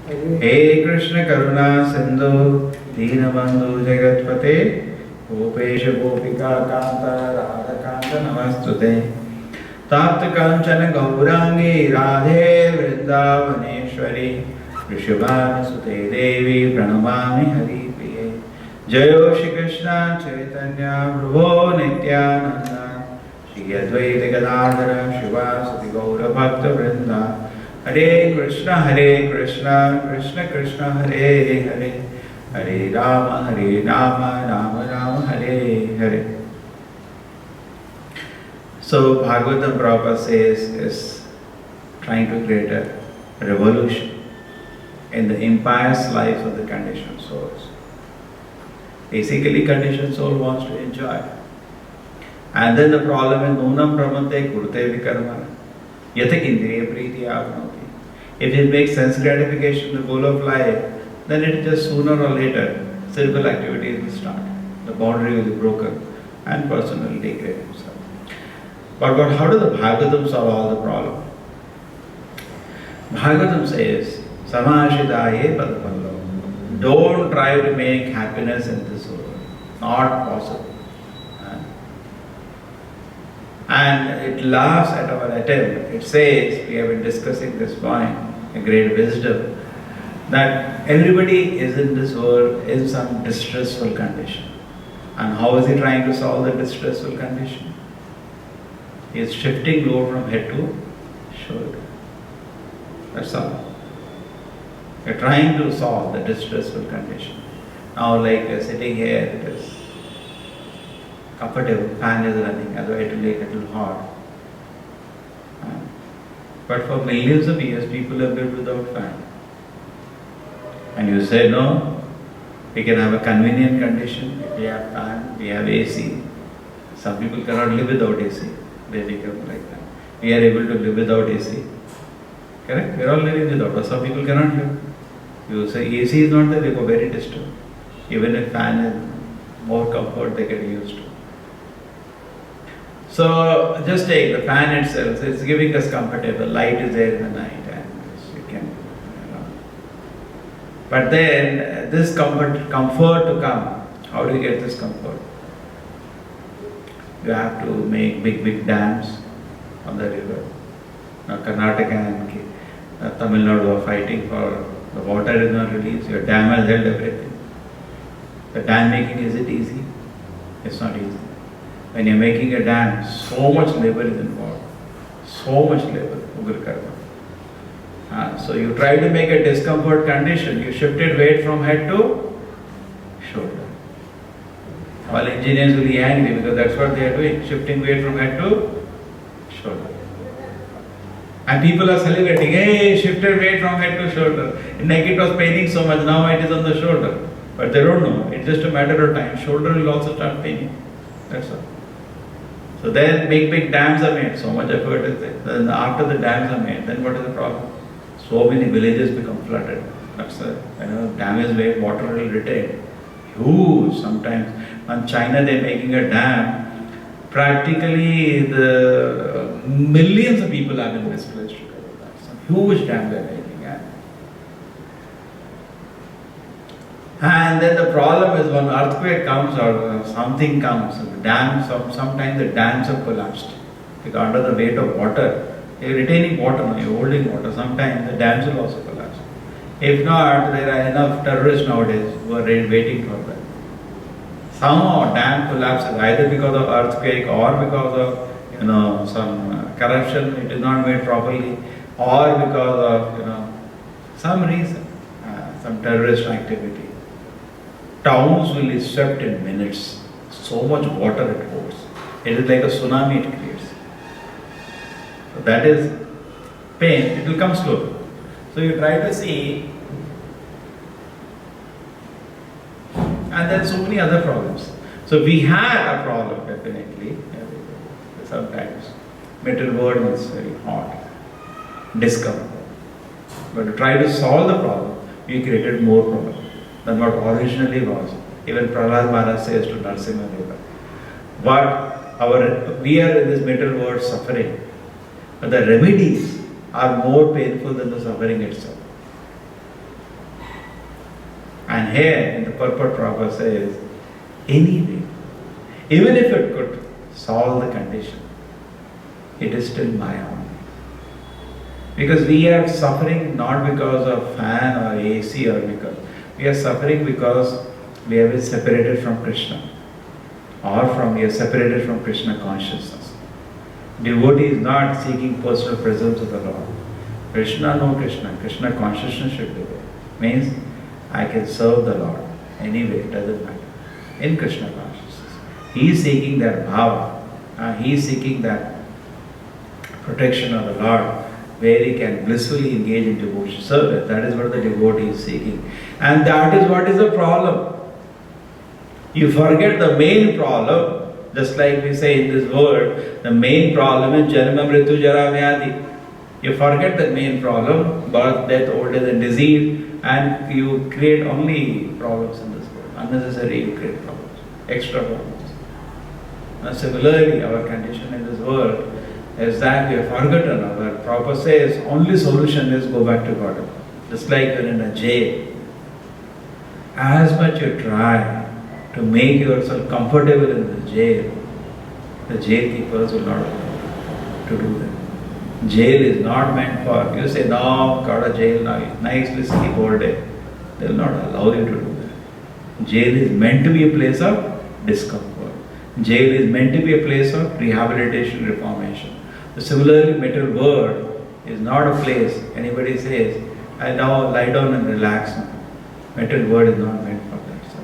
He Krishna Karuna Sindhu Deenabandhu Jagatpate Gopesha Gopika Kanta Radha Kanta Namastute Tapta Kanchana Gaurangi Radhe Vrindavaneshwari Rishabhana Sute Devi Pranamami Hari Priye Jayo Shri Krishna Chaitanya Prabhu Nityananda Shri Advaita Gadadhara Shivasati Gaura Bhakta Vrinda Hare Krishna, Krishna Krishna, Hare Hare, Hare Rama, Rama Rama, Hare Hare. So Bhagavatam Prabhupada says is trying to create a revolution in the impious lives of the conditioned souls. Basically, conditioned soul wants to enjoy. And then the problem is Nunam Brahmante Kurte Vikarmana. Yathak Indriya Priti Avnoti. If it makes sense gratification the goal of life, then it just sooner or later, circle activities will start. The boundary will be broken and person will degrade himself. But how does the Bhagavatam solve all the problem? Bhagavatam says, Samashidaye Padapallo. Don't try to make happiness in this world. Not possible. And it laughs at our attempt. It says, we have been discussing this point, a great wisdom, that everybody is in this world in some distressful condition. And how is he trying to solve the distressful condition? He is shifting load from head to shoulder. That's all. We are trying to solve the distressful condition. Now like sitting here, it is comfortable, fan is running, otherwise it will get a little hot. But for millions of years, people have lived without fan. And you say, no, we can have a convenient condition. If we have fan, we have AC. Some people cannot live without AC. They become like that. We are able to live without AC. Correct? We are all living without, but some people cannot live. You say AC is not there, they go very disturbed. Even if fan is more comfort, they get used to. So just take the fan itself, it's giving us comfortable, light is there in the night and you can, But then this comfort to come, how do you get this comfort? You have to make big dams on the river. Now Karnataka and Tamil Nadu are fighting for the water is not released, your dam has held everything. The dam making, is it easy? It's not easy. When you're making a dam, so much labor is involved. So much labor, Ugra Karma. So you try to make a discomfort condition, you shifted weight from head to shoulder. All engineers will be angry because that's what they are doing, shifting weight from head to shoulder. And people are celebrating, hey, shifted weight from head to shoulder. In neck it was paining so much, now it is on the shoulder. But they don't know, it's just a matter of time. Shoulder will also start paining. That's all. So then big dams are made, so much effort is there. Then after the dams are made, then what is the problem? So many villages become flooded. That's a dam is made, water will retain. Huge sometimes. In China they're making a dam. Practically the millions of people have been displaced because of that. Some huge dam they're making. And then the problem is when earthquake comes or something comes, the dams, sometimes the dams have collapsed. Because under the weight of water, you're retaining water now, you're holding water, sometimes the dams will also collapse. If not, there are enough terrorists nowadays who are waiting for that. Somehow dam collapses either because of earthquake or because of some corruption, it is not made properly, or because of some reason, some terrorist activity. Towns will be swept in minutes. So much water it holds. It is like a tsunami it creates. So that is pain. It will come slowly. So you try to see, and there are so many other problems. So we had a problem definitely. Sometimes metal world is very hot, discomfort. But to try to solve the problem, we created more problems than what originally was. Even Prahlad Maharaj says to Narsimha Deva. But we are in this metal world suffering. But the remedies are more painful than the suffering itself. And here in the purport Prabhupada says, anyway, even if it could solve the condition, it is still Maya only. Because we are suffering not because of fan or AC or because we are suffering because we have been separated from Krishna, or we are separated from Krishna consciousness. Devotee is not seeking personal presence of the Lord. Krishna, no Krishna. Krishna consciousness should be there. Means I can serve the Lord anyway, it doesn't matter. In Krishna consciousness. He is seeking that bhava. He is seeking that protection of the Lord, where he can blissfully engage in devotion service. That is what the devotee is seeking. And that is what is the problem. You forget the main problem. Just like we say in this world, the main problem is Janma, Mrityu, Jara, Vyadhi. You forget the main problem, birth, death, old age and disease, and you create only problems in this world. Unnecessary, you create problems, extra problems. And similarly, our condition in this world is that we have forgotten. Our Prabhupada says only solution is go back to God. Just like you're in a jail. As much you try to make yourself comfortable in the jail keepers will not allow you to do that. Jail is not meant for, you say, no, got a jail now, nicely sleep all day. They will not allow you to do that. Jail is meant to be a place of discomfort. Jail is meant to be a place of rehabilitation, reformation. Similarly, material world is not a place, anybody says, I now lie down and relax now. Material world is not meant for that. So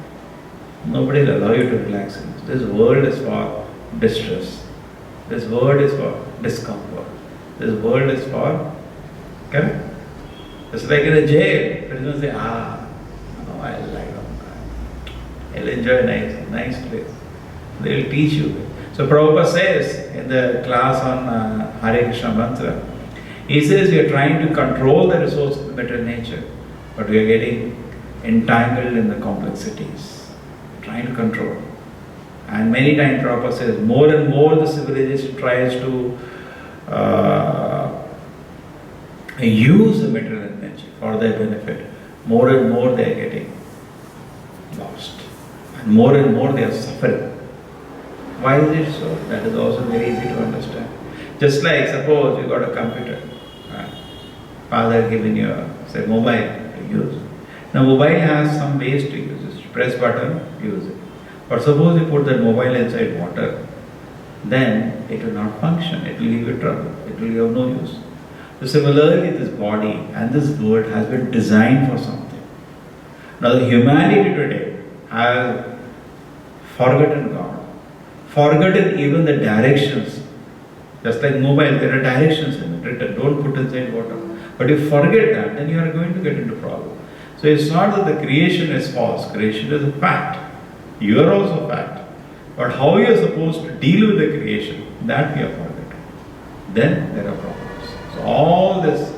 nobody will allow you to relax in this. This world is for distress. This world is for discomfort. This world is for, correct? It's like in a jail. People say, no, I'll lie down. I'll enjoy a nice place. They will teach you. So Prabhupada says in the class on Hare Krishna mantra, he says we are trying to control the resource of the material nature, but we are getting entangled in the complexities. Trying to control. And many times Prabhupada says more and more the civilization tries to use the material energy for their benefit. More and more they are getting lost. And more they are suffering. Why is it so? That is also very easy to understand. Just like suppose you got a computer. Father given you say mobile to use. Now mobile has some ways to use it. Press button, use it. But suppose you put that mobile inside water, then it will not function. It will give you trouble. It will be of no use. So similarly, this body and this world has been designed for something. Now the humanity today has forgotten God. Forgotten even the directions. Just like mobile, there are directions in it written, don't put inside water. But if you forget that, then you are going to get into problem. So it's not that the creation is false, creation is a fact. You are also fact. But how you are supposed to deal with the creation, that we have forgotten. Then there are problems. So all this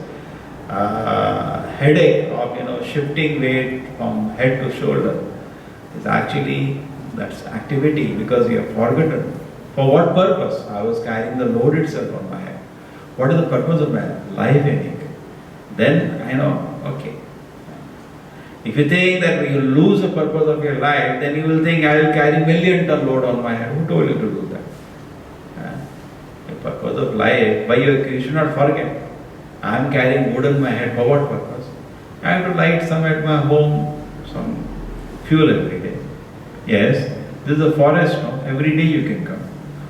headache of shifting weight from head to shoulder is actually that's activity because we have forgotten. For what purpose? I was carrying the load itself on my head. What is the purpose of my life anyway? Then I know, okay. If you think that you lose the purpose of your life, then you will think I will carry million-ton load on my head. Who told you to do that? The purpose of life, you should not forget. I am carrying wood on my head. For what purpose? I have to light some at my home, some fuel every day. Yes, this is a forest, no? Every day you can come.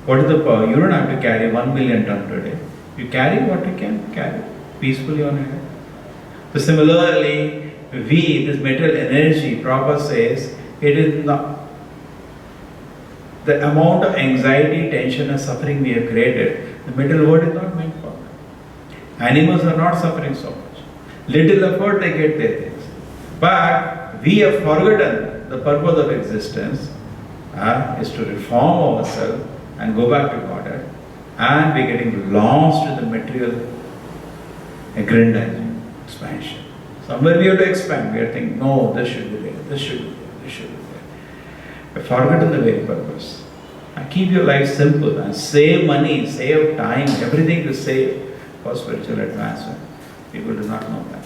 What is the power? You don't have to carry 1 million ton today. You carry what you can carry peacefully on your head. So similarly, this material energy, Prabhupada says, it is not the amount of anxiety, tension and suffering we have created. The material world is not meant for that. Animals are not suffering so much. Little effort they get their things. But we have forgotten the purpose of existence is to reform ourselves and go back to Godhead. And we are getting lost in the material aggrandizement, expansion. Somewhere we have to expand. We are thinking, no, this should be there, this should be there, this should be there. We have forgotten the very purpose. And keep your life simple and save money, save time, everything to save for spiritual advancement. People do not know that.